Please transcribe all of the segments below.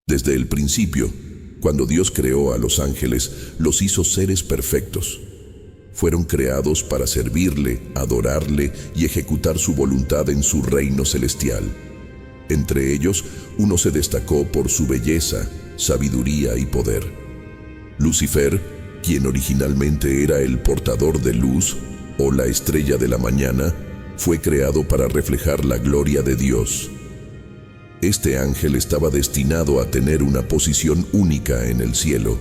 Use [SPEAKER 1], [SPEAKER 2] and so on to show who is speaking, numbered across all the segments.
[SPEAKER 1] Desde el principio, cuando Dios creó a los ángeles, los hizo seres perfectos. Fueron creados para servirle, adorarle y ejecutar su voluntad en su reino celestial. Entre ellos, uno se destacó por su belleza, sabiduría y poder. Lucifer, quien originalmente era el portador de luz o la estrella de la mañana, fue creado para reflejar la gloria de Dios. Este ángel estaba destinado a tener una posición única en el cielo,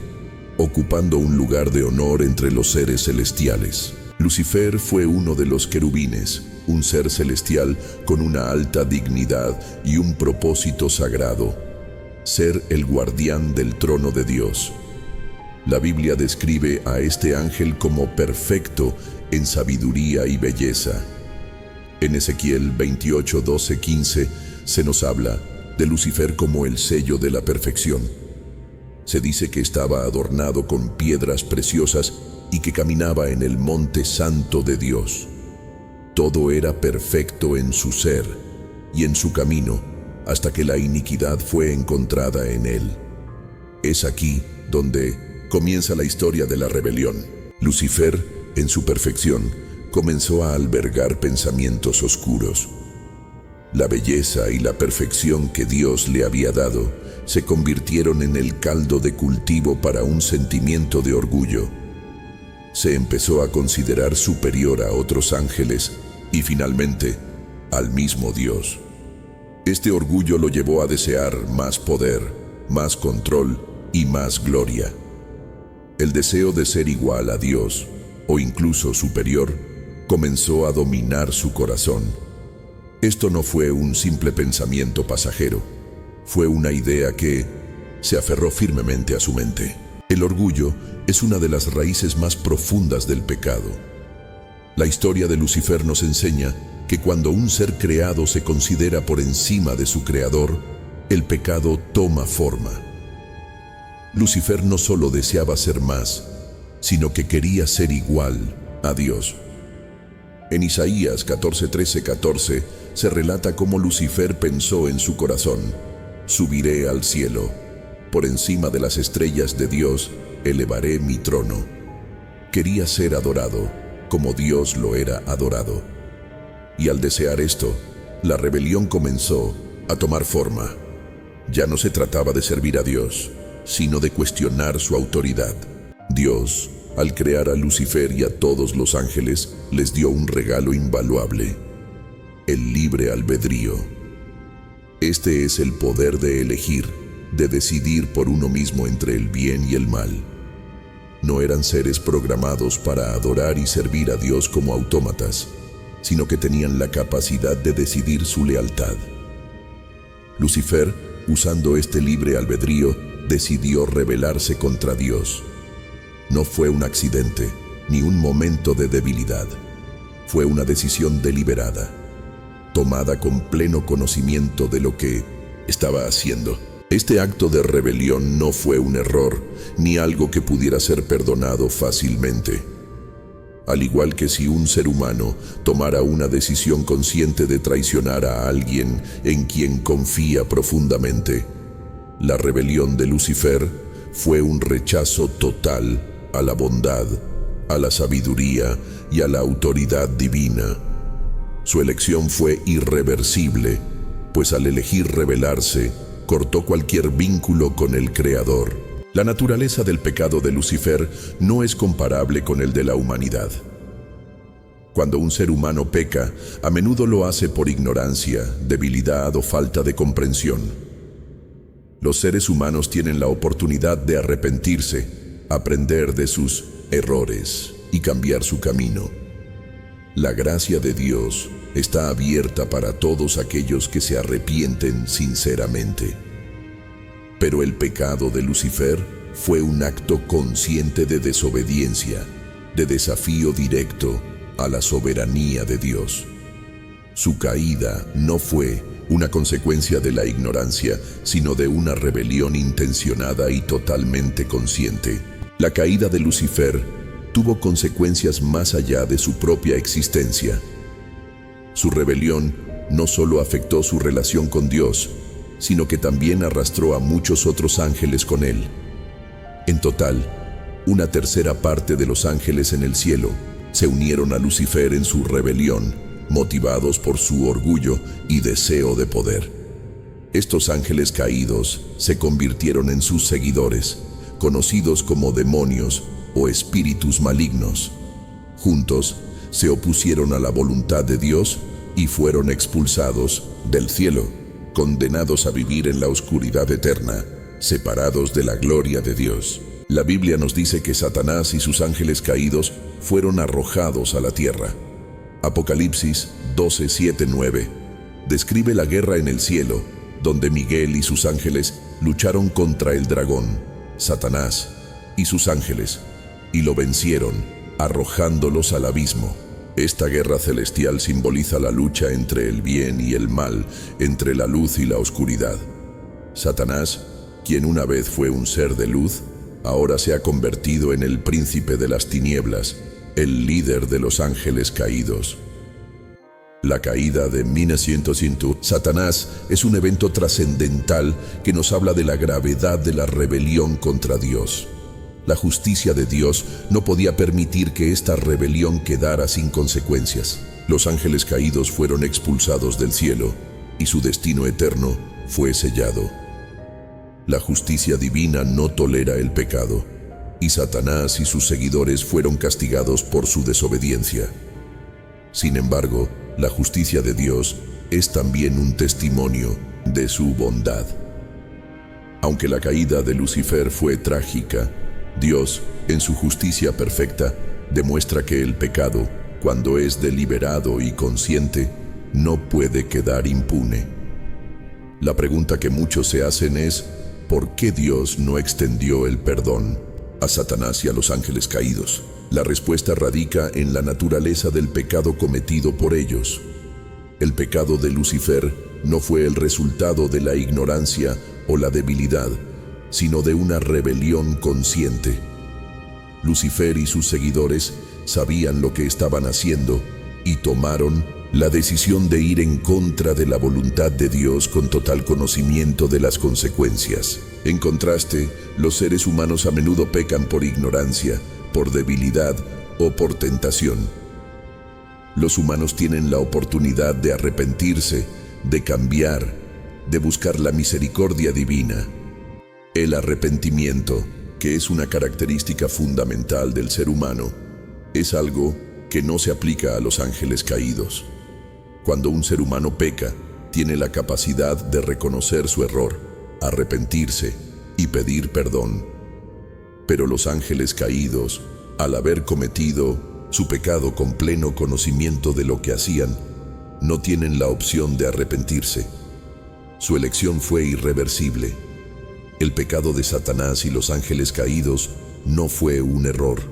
[SPEAKER 1] ocupando un lugar de honor entre los seres celestiales. Lucifer fue uno de los querubines, un ser celestial con una alta dignidad y un propósito sagrado: ser el guardián del trono de Dios. La Biblia describe a este ángel como perfecto en sabiduría y belleza. En Ezequiel 28, 12, 15 se nos habla de Lucifer como el sello de la perfección. Se dice que estaba adornado con piedras preciosas y que caminaba en el monte santo de Dios. Todo era perfecto en su ser y en su camino, hasta que la iniquidad fue encontrada en él. Es aquí donde comienza la historia de la rebelión. Lucifer, en su perfección, comenzó a albergar pensamientos oscuros. La belleza y la perfección que Dios le había dado se convirtieron en el caldo de cultivo para un sentimiento de orgullo. Se empezó a considerar superior a otros ángeles y finalmente al mismo Dios. Este orgullo lo llevó a desear más poder, más control y más gloria. El deseo de ser igual a Dios, o incluso superior, comenzó a dominar su corazón. Esto no fue un simple pensamiento pasajero, fue una idea que se aferró firmemente a su mente. El orgullo es una de las raíces más profundas del pecado. La historia de Lucifer nos enseña que cuando un ser creado se considera por encima de su creador, el pecado toma forma. Lucifer no solo deseaba ser más, sino que quería ser igual a Dios. En Isaías 14:13-14 se relata cómo Lucifer pensó en su corazón: subiré al cielo, por encima de las estrellas de Dios elevaré mi trono. Quería ser adorado como Dios lo era adorado. Y al desear esto, la rebelión comenzó a tomar forma. Ya no se trataba de servir a Dios, sino de cuestionar su autoridad. Dios, al crear a Lucifer y a todos los ángeles, les dio un regalo invaluable: el libre albedrío. Este es el poder de elegir, de decidir por uno mismo entre el bien y el mal. No eran seres programados para adorar y servir a Dios como autómatas, sino que tenían la capacidad de decidir su lealtad. Lucifer, usando este libre albedrío, decidió rebelarse contra Dios. No fue un accidente, ni un momento de debilidad. Fue una decisión deliberada, tomada con pleno conocimiento de lo que estaba haciendo. Este acto de rebelión no fue un error, ni algo que pudiera ser perdonado fácilmente. Al igual que si un ser humano tomara una decisión consciente de traicionar a alguien en quien confía profundamente, la rebelión de Lucifer fue un rechazo total a la bondad, a la sabiduría y a la autoridad divina. Su elección fue irreversible, pues al elegir rebelarse, cortó cualquier vínculo con el Creador. La naturaleza del pecado de Lucifer no es comparable con el de la humanidad. Cuando un ser humano peca, a menudo lo hace por ignorancia, debilidad o falta de comprensión. Los seres humanos tienen la oportunidad de arrepentirse, aprender de sus errores y cambiar su camino. La gracia de Dios está abierta para todos aquellos que se arrepienten sinceramente. Pero el pecado de Lucifer fue un acto consciente de desobediencia, de desafío directo a la soberanía de Dios. Su caída no fue una consecuencia de la ignorancia, sino de una rebelión intencionada y totalmente consciente. La caída de Lucifer tuvo consecuencias más allá de su propia existencia. Su rebelión no solo afectó su relación con Dios, sino que también arrastró a muchos otros ángeles con él. En total, una tercera parte de los ángeles en el cielo se unieron a Lucifer en su rebelión, motivados por su orgullo y deseo de poder. Estos ángeles caídos se convirtieron en sus seguidores, conocidos como demonios o espíritus malignos. Juntos se opusieron a la voluntad de Dios y fueron expulsados del cielo, condenados a vivir en la oscuridad eterna, separados de la gloria de Dios. La Biblia nos dice que Satanás y sus ángeles caídos fueron arrojados a la tierra. Apocalipsis 12, 7, 9 describe la guerra en el cielo, donde Miguel y sus ángeles lucharon contra el dragón, Satanás, y sus ángeles, y lo vencieron, arrojándolos al abismo. Esta guerra celestial simboliza la lucha entre el bien y el mal, entre la luz y la oscuridad. Satanás, quien una vez fue un ser de luz, ahora se ha convertido en el príncipe de las tinieblas, el líder de los ángeles caídos. La caída de 1900. Satanás es un evento trascendental que nos habla de la gravedad de la rebelión contra Dios. La justicia de Dios no podía permitir que esta rebelión quedara sin consecuencias. Los ángeles caídos fueron expulsados del cielo y su destino eterno fue sellado. La justicia divina no tolera el pecado, y Satanás y sus seguidores fueron castigados por su desobediencia. Sin embargo, la justicia de Dios es también un testimonio de su bondad. Aunque la caída de Lucifer fue trágica, Dios, en su justicia perfecta, demuestra que el pecado, cuando es deliberado y consciente, no puede quedar impune. La pregunta que muchos se hacen es: ¿por qué Dios no extendió el perdón a Satanás y a los ángeles caídos? La respuesta radica en la naturaleza del pecado cometido por ellos. El pecado de Lucifer no fue el resultado de la ignorancia o la debilidad, sino de una rebelión consciente. Lucifer y sus seguidores sabían lo que estaban haciendo y tomaron la decisión de ir en contra de la voluntad de Dios con total conocimiento de las consecuencias. En contraste, los seres humanos a menudo pecan por ignorancia, por debilidad o por tentación. Los humanos tienen la oportunidad de arrepentirse, de cambiar, de buscar la misericordia divina. El arrepentimiento, que es una característica fundamental del ser humano, es algo que no se aplica a los ángeles caídos. Cuando un ser humano peca, tiene la capacidad de reconocer su error, arrepentirse y pedir perdón. Pero los ángeles caídos, al haber cometido su pecado con pleno conocimiento de lo que hacían, no tienen la opción de arrepentirse. Su elección fue irreversible. El pecado de Satanás y los ángeles caídos no fue un error,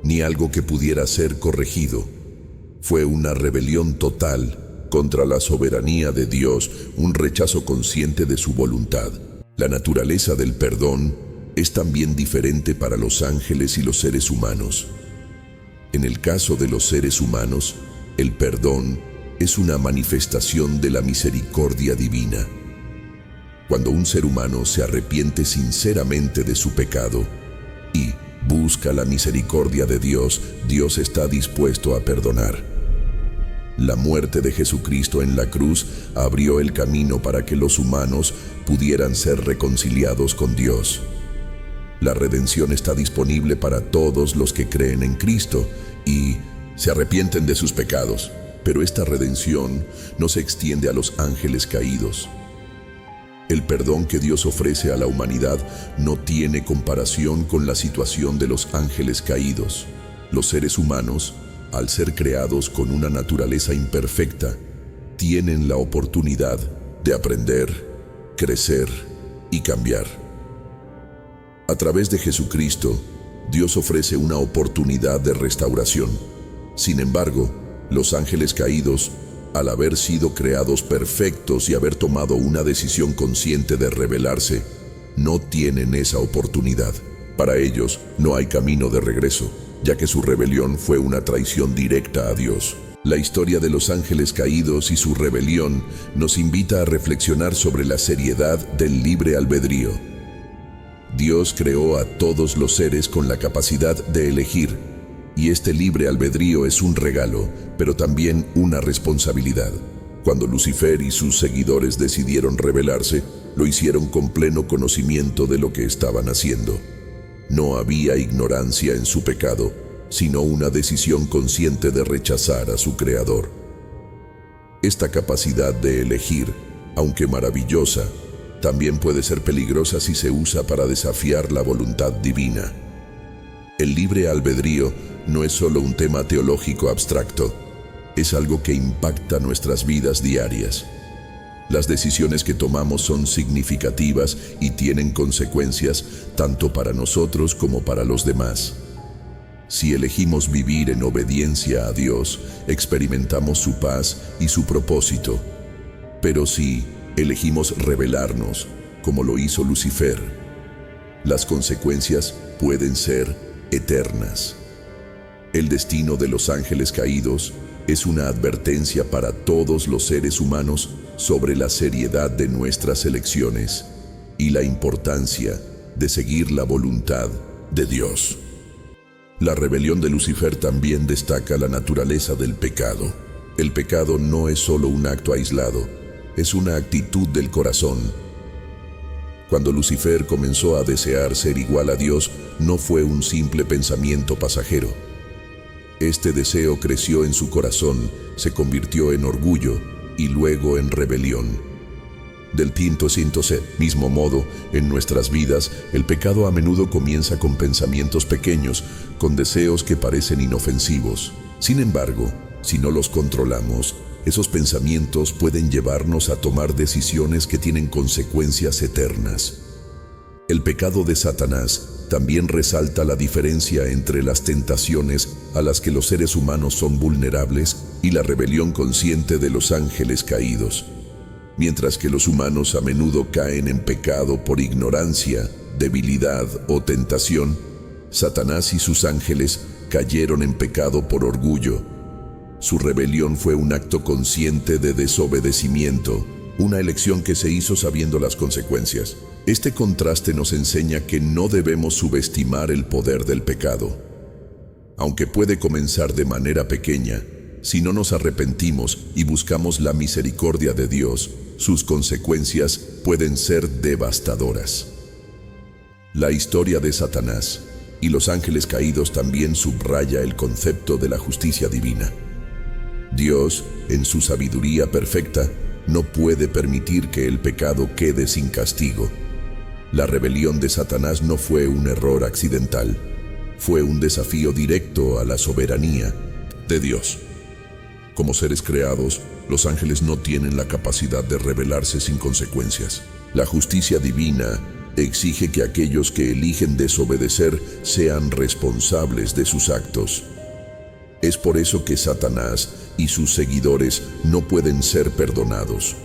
[SPEAKER 1] ni algo que pudiera ser corregido. Fue una rebelión total contra la soberanía de Dios, un rechazo consciente de su voluntad. La naturaleza del perdón es también diferente para los ángeles y los seres humanos. En el caso de los seres humanos, el perdón es una manifestación de la misericordia divina. Cuando un ser humano se arrepiente sinceramente de su pecado y busca la misericordia de Dios, Dios está dispuesto a perdonar. La muerte de Jesucristo en la cruz abrió el camino para que los humanos pudieran ser reconciliados con Dios. La redención está disponible para todos los que creen en Cristo y se arrepienten de sus pecados, pero esta redención no se extiende a los ángeles caídos. El perdón que Dios ofrece a la humanidad no tiene comparación con la situación de los ángeles caídos. Los seres humanos, al ser creados con una naturaleza imperfecta, tienen la oportunidad de aprender, crecer y cambiar. A través de Jesucristo, Dios ofrece una oportunidad de restauración. Sin embargo, los ángeles caídos, al haber sido creados perfectos y haber tomado una decisión consciente de rebelarse, no tienen esa oportunidad. Para ellos no hay camino de regreso, ya que su rebelión fue una traición directa a Dios. La historia de los ángeles caídos y su rebelión nos invita a reflexionar sobre la seriedad del libre albedrío. Dios creó a todos los seres con la capacidad de elegir, y este libre albedrío es un regalo, pero también una responsabilidad. Cuando Lucifer y sus seguidores decidieron rebelarse, lo hicieron con pleno conocimiento de lo que estaban haciendo. No había ignorancia en su pecado, sino una decisión consciente de rechazar a su Creador. Esta capacidad de elegir, aunque maravillosa, también puede ser peligrosa si se usa para desafiar la voluntad divina. El libre albedrío no es solo un tema teológico abstracto, es algo que impacta nuestras vidas diarias. Las decisiones que tomamos son significativas y tienen consecuencias tanto para nosotros como para los demás. Si elegimos vivir en obediencia a Dios, experimentamos su paz y su propósito. Pero si elegimos rebelarnos, como lo hizo Lucifer, las consecuencias pueden ser eternas. El destino de los ángeles caídos es una advertencia para todos los seres humanos sobre la seriedad de nuestras elecciones y la importancia de seguir la voluntad de Dios. La rebelión de Lucifer también destaca la naturaleza del pecado. El pecado no es solo un acto aislado, es una actitud del corazón. Cuando Lucifer comenzó a desear ser igual a Dios, no fue un simple pensamiento pasajero. Este deseo creció en su corazón, se convirtió en orgullo y luego en rebelión. Del mismo modo, en nuestras vidas, el pecado a menudo comienza con pensamientos pequeños, con deseos que parecen inofensivos. Sin embargo, si no los controlamos, esos pensamientos pueden llevarnos a tomar decisiones que tienen consecuencias eternas. El pecado de Satanás también resalta la diferencia entre las tentaciones a las que los seres humanos son vulnerables y la rebelión consciente de los ángeles caídos. Mientras que los humanos a menudo caen en pecado por ignorancia, debilidad o tentación, Satanás y sus ángeles cayeron en pecado por orgullo. Su rebelión fue un acto consciente de desobedecimiento, una elección que se hizo sabiendo las consecuencias. Este contraste nos enseña que no debemos subestimar el poder del pecado. Aunque puede comenzar de manera pequeña, si no nos arrepentimos y buscamos la misericordia de Dios, sus consecuencias pueden ser devastadoras. La historia de Satanás y los ángeles caídos también subraya el concepto de la justicia divina. Dios, en su sabiduría perfecta, no puede permitir que el pecado quede sin castigo. La rebelión de Satanás no fue un error accidental, fue un desafío directo a la soberanía de Dios. Como seres creados, los ángeles no tienen la capacidad de rebelarse sin consecuencias. La justicia divina exige que aquellos que eligen desobedecer sean responsables de sus actos. Es por eso que Satanás y sus seguidores no pueden ser perdonados.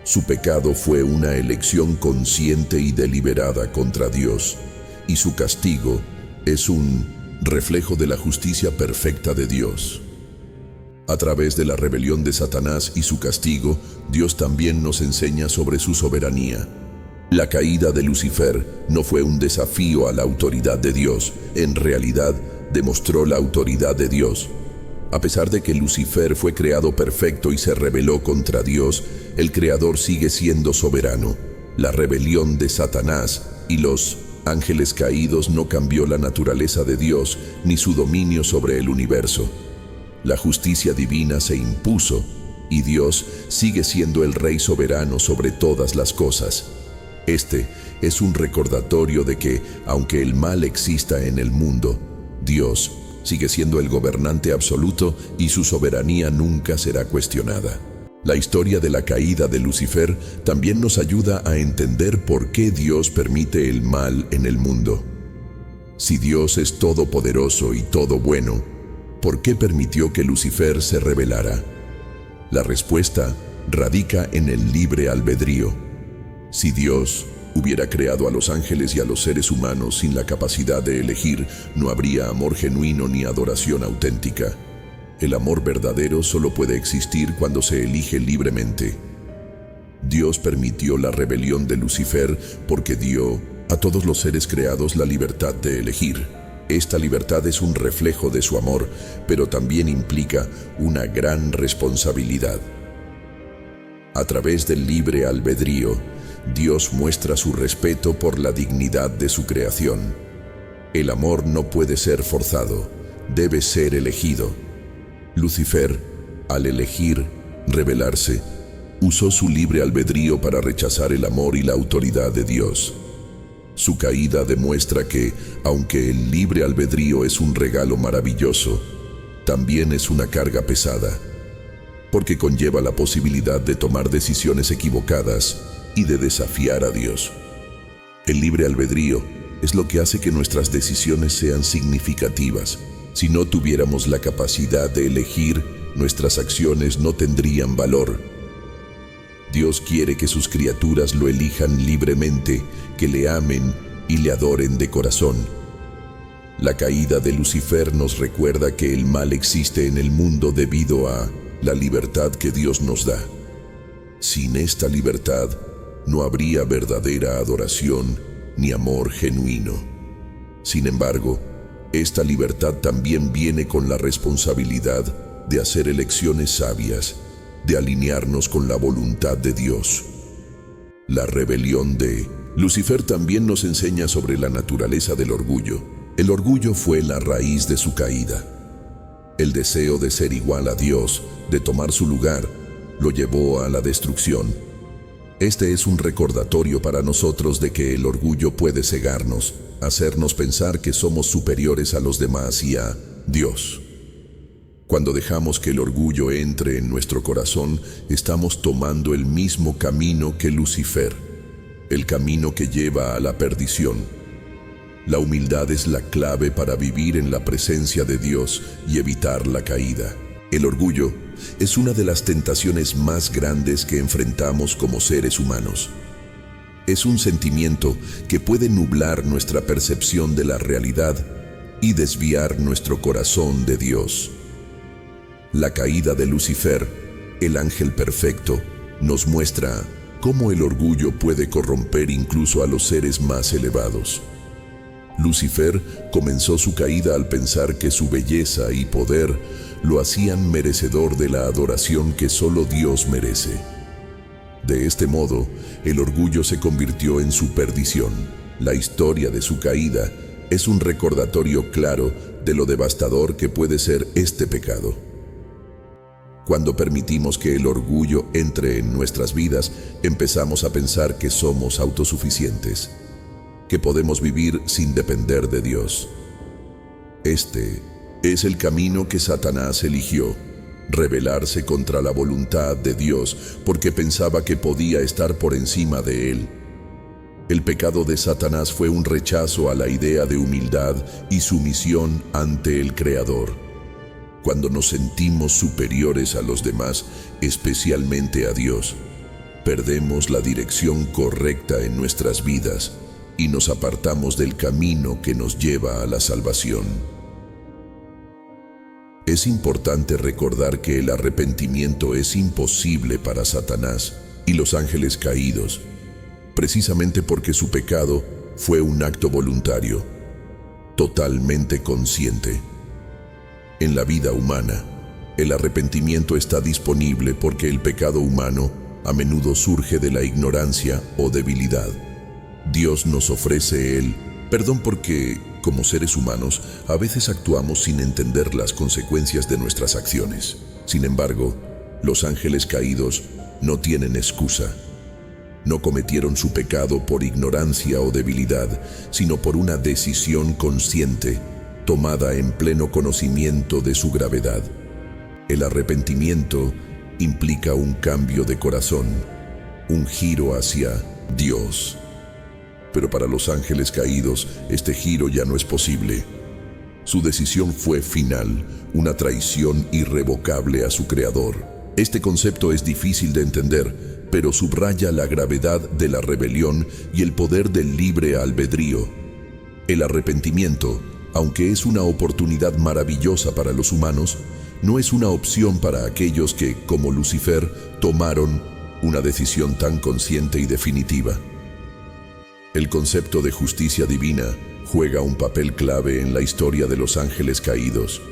[SPEAKER 1] Su pecado fue una elección consciente y deliberada contra Dios, y su castigo es un reflejo de la justicia perfecta de Dios. A través de la rebelión de Satanás y su castigo, Dios también nos enseña sobre su soberanía. La caída de Lucifer no fue un desafío a la autoridad de Dios, en realidad demostró la autoridad de Dios. A pesar de que Lucifer fue creado perfecto y se rebeló contra Dios, el Creador sigue siendo soberano. La rebelión de Satanás y los ángeles caídos no cambió la naturaleza de Dios ni su dominio sobre el universo. La justicia divina se impuso y Dios sigue siendo el Rey soberano sobre todas las cosas. Este es un recordatorio de que, aunque el mal exista en el mundo, Dios sigue siendo el gobernante absoluto y su soberanía nunca será cuestionada. La historia de la caída de Lucifer también nos ayuda a entender por qué Dios permite el mal en el mundo. Si Dios es todopoderoso y todo bueno, ¿por qué permitió que Lucifer se rebelara? La respuesta radica en el libre albedrío. Si Dios hubiera creado a los ángeles y a los seres humanos sin la capacidad de elegir, no habría amor genuino ni adoración auténtica. El amor verdadero solo puede existir cuando se elige libremente. Dios permitió la rebelión de Lucifer porque dio a todos los seres creados la libertad de elegir. Esta libertad es un reflejo de su amor, pero también implica una gran responsabilidad. A través del libre albedrío, Dios muestra su respeto por la dignidad de su creación. El amor no puede ser forzado, debe ser elegido. Lucifer, al elegir rebelarse, usó su libre albedrío para rechazar el amor y la autoridad de Dios. Su caída demuestra que, aunque el libre albedrío es un regalo maravilloso, también es una carga pesada, porque conlleva la posibilidad de tomar decisiones equivocadas y de desafiar a Dios. El libre albedrío es lo que hace que nuestras decisiones sean significativas. Si no tuviéramos la capacidad de elegir, nuestras acciones no tendrían valor. Dios quiere que sus criaturas lo elijan libremente, que le amen y le adoren de corazón. La caída de Lucifer nos recuerda que el mal existe en el mundo debido a la libertad que Dios nos da. Sin esta libertad, no habría verdadera adoración ni amor genuino. Sin embargo, esta libertad también viene con la responsabilidad de hacer elecciones sabias, de alinearnos con la voluntad de Dios. La rebelión de Lucifer también nos enseña sobre la naturaleza del orgullo. El orgullo fue la raíz de su caída. El deseo de ser igual a Dios, de tomar su lugar, lo llevó a la destrucción. Este es un recordatorio para nosotros de que el orgullo puede cegarnos, hacernos pensar que somos superiores a los demás y a Dios. Cuando dejamos que el orgullo entre en nuestro corazón, estamos tomando el mismo camino que Lucifer, el camino que lleva a la perdición. La humildad es la clave para vivir en la presencia de Dios y evitar la caída. El orgullo es una de las tentaciones más grandes que enfrentamos como seres humanos. Es un sentimiento que puede nublar nuestra percepción de la realidad y desviar nuestro corazón de Dios. La caída de Lucifer, el ángel perfecto, nos muestra cómo el orgullo puede corromper incluso a los seres más elevados. Lucifer comenzó su caída al pensar que su belleza y poder lo hacían merecedor de la adoración que solo Dios merece. De este modo, el orgullo se convirtió en su perdición. La historia de su caída es un recordatorio claro de lo devastador que puede ser este pecado. Cuando permitimos que el orgullo entre en nuestras vidas, empezamos a pensar que somos autosuficientes, que podemos vivir sin depender de Dios. Este es el camino que Satanás eligió: rebelarse contra la voluntad de Dios porque pensaba que podía estar por encima de él. El pecado de Satanás fue un rechazo a la idea de humildad y sumisión ante el Creador. Cuando nos sentimos superiores a los demás, especialmente a Dios, perdemos la dirección correcta en nuestras vidas y nos apartamos del camino que nos lleva a la salvación. Es importante recordar que el arrepentimiento es imposible para Satanás y los ángeles caídos, precisamente porque su pecado fue un acto voluntario, totalmente consciente. En la vida humana, el arrepentimiento está disponible porque el pecado humano a menudo surge de la ignorancia o debilidad. Dios nos ofrece el perdón porque, como seres humanos, a veces actuamos sin entender las consecuencias de nuestras acciones. Sin embargo, los ángeles caídos no tienen excusa. No cometieron su pecado por ignorancia o debilidad, sino por una decisión consciente, tomada en pleno conocimiento de su gravedad. El arrepentimiento implica un cambio de corazón, un giro hacia Dios. Pero para los ángeles caídos, este giro ya no es posible. Su decisión fue final, una traición irrevocable a su Creador. Este concepto es difícil de entender, pero subraya la gravedad de la rebelión y el poder del libre albedrío. El arrepentimiento, aunque es una oportunidad maravillosa para los humanos, no es una opción para aquellos que, como Lucifer, tomaron una decisión tan consciente y definitiva. El concepto de justicia divina juega un papel clave en la historia de los ángeles caídos.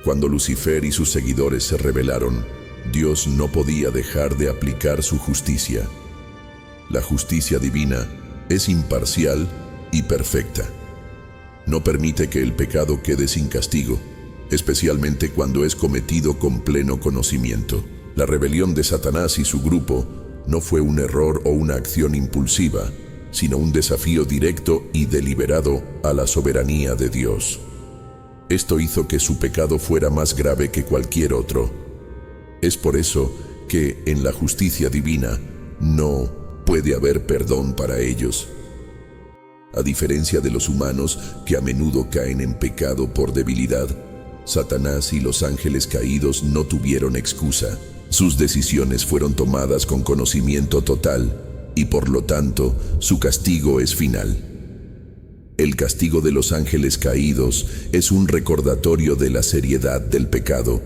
[SPEAKER 1] Cuando Lucifer y sus seguidores se rebelaron, Dios no podía dejar de aplicar su justicia. La justicia divina es imparcial y perfecta. No permite que el pecado quede sin castigo, especialmente cuando es cometido con pleno conocimiento. La rebelión de Satanás y su grupo no fue un error o una acción impulsiva, sino un desafío directo y deliberado a la soberanía de Dios. Esto hizo que su pecado fuera más grave que cualquier otro. Es por eso que en la justicia divina no puede haber perdón para ellos. A diferencia de los humanos que a menudo caen en pecado por debilidad, Satanás y los ángeles caídos no tuvieron excusa. Sus decisiones fueron tomadas con conocimiento total y por lo tanto su castigo es final. El castigo de los ángeles caídos es un recordatorio de la seriedad del pecado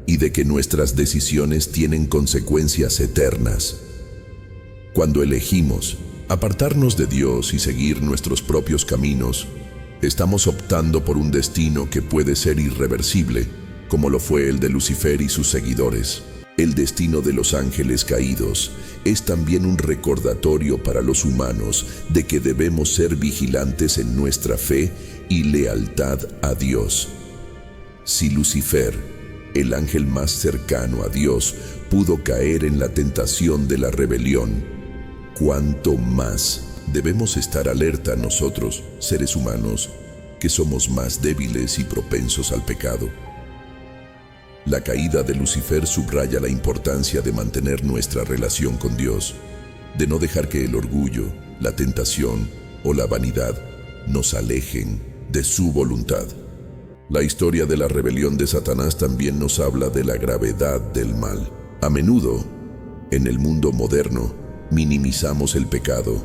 [SPEAKER 1] y de que nuestras decisiones tienen consecuencias eternas. Cuando elegimos apartarnos de Dios y seguir nuestros propios caminos, estamos optando por un destino que puede ser irreversible, como lo fue el de Lucifer y sus seguidores. El destino de los ángeles caídos es también un recordatorio para los humanos de que debemos ser vigilantes en nuestra fe y lealtad a Dios. Si Lucifer, el ángel más cercano a Dios, pudo caer en la tentación de la rebelión, ¿cuánto más debemos estar alerta nosotros, seres humanos, que somos más débiles y propensos al pecado? La caída de Lucifer subraya la importancia de mantener nuestra relación con Dios, de no dejar que el orgullo, la tentación o la vanidad nos alejen de su voluntad. La historia de la rebelión de Satanás también nos habla de la gravedad del mal. A menudo, en el mundo moderno, minimizamos el pecado.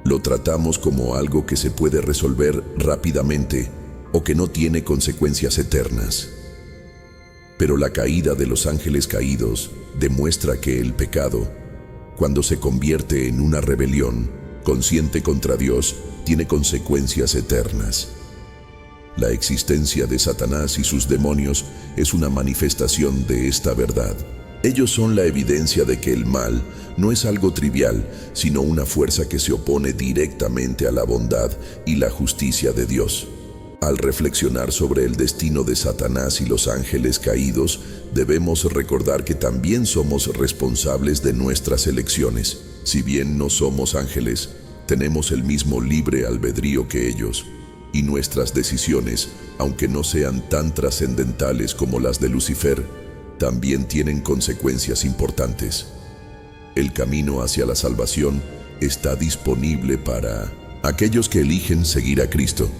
[SPEAKER 1] Lo tratamos como algo que se puede resolver rápidamente o que no tiene consecuencias eternas. Pero la caída de los ángeles caídos demuestra que el pecado, cuando se convierte en una rebelión consciente contra Dios, tiene consecuencias eternas. La existencia de Satanás y sus demonios es una manifestación de esta verdad. Ellos son la evidencia de que el mal no es algo trivial, sino una fuerza que se opone directamente a la bondad y la justicia de Dios. Al reflexionar sobre el destino de Satanás y los ángeles caídos, debemos recordar que también somos responsables de nuestras elecciones. Si bien no somos ángeles, tenemos el mismo libre albedrío que ellos, y nuestras decisiones, aunque no sean tan trascendentales como las de Lucifer, también tienen consecuencias importantes. El camino hacia la salvación está disponible para aquellos que eligen seguir a Cristo,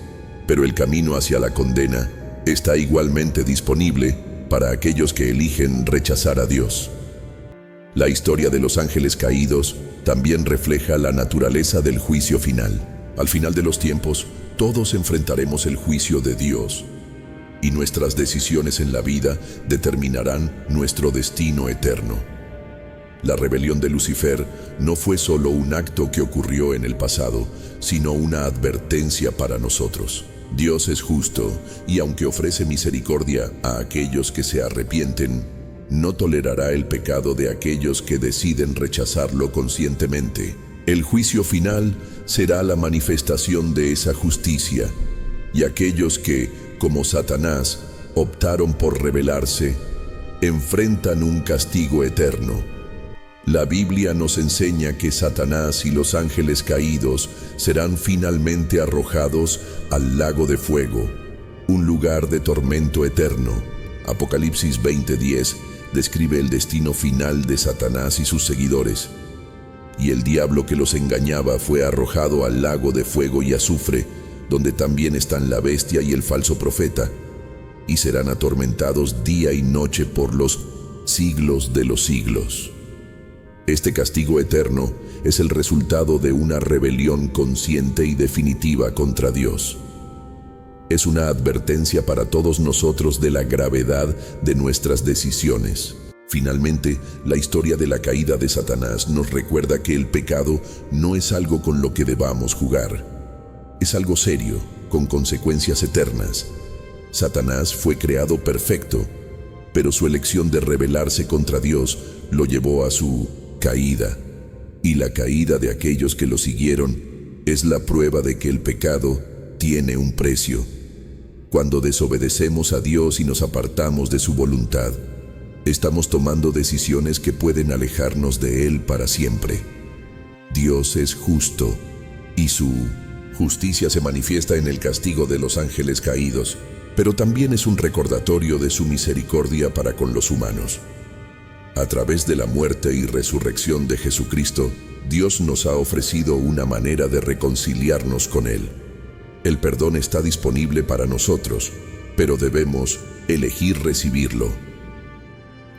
[SPEAKER 1] pero el camino hacia la condena está igualmente disponible para aquellos que eligen rechazar a Dios. La historia de los ángeles caídos también refleja la naturaleza del juicio final. Al final de los tiempos, todos enfrentaremos el juicio de Dios, y nuestras decisiones en la vida determinarán nuestro destino eterno. La rebelión de Lucifer no fue solo un acto que ocurrió en el pasado, sino una advertencia para nosotros. Dios es justo, y aunque ofrece misericordia a aquellos que se arrepienten, no tolerará el pecado de aquellos que deciden rechazarlo conscientemente. El juicio final será la manifestación de esa justicia, y aquellos que, como Satanás, optaron por rebelarse, enfrentan un castigo eterno. La Biblia nos enseña que Satanás y los ángeles caídos serán finalmente arrojados al lago de fuego, un lugar de tormento eterno. Apocalipsis 20:10 describe el destino final de Satanás y sus seguidores. Y el diablo que los engañaba fue arrojado al lago de fuego y azufre, donde también están la bestia y el falso profeta, y serán atormentados día y noche por los siglos de los siglos. Este castigo eterno es el resultado de una rebelión consciente y definitiva contra Dios. Es una advertencia para todos nosotros de la gravedad de nuestras decisiones. Finalmente, la historia de la caída de Satanás nos recuerda que el pecado no es algo con lo que debamos jugar. Es algo serio, con consecuencias eternas. Satanás fue creado perfecto, pero su elección de rebelarse contra Dios lo llevó a su caída. Y la caída de aquellos que lo siguieron es la prueba de que el pecado tiene un precio. Cuando desobedecemos a Dios y nos apartamos de su voluntad, estamos tomando decisiones que pueden alejarnos de Él para siempre. Dios es justo y su justicia se manifiesta en el castigo de los ángeles caídos, pero también es un recordatorio de su misericordia para con los humanos. A través de la muerte y resurrección de Jesucristo, Dios nos ha ofrecido una manera de reconciliarnos con Él. El perdón está disponible para nosotros, pero debemos elegir recibirlo.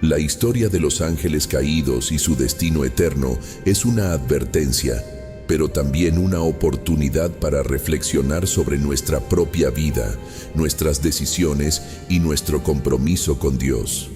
[SPEAKER 1] La historia de los ángeles caídos y su destino eterno es una advertencia, pero también una oportunidad para reflexionar sobre nuestra propia vida, nuestras decisiones y nuestro compromiso con Dios.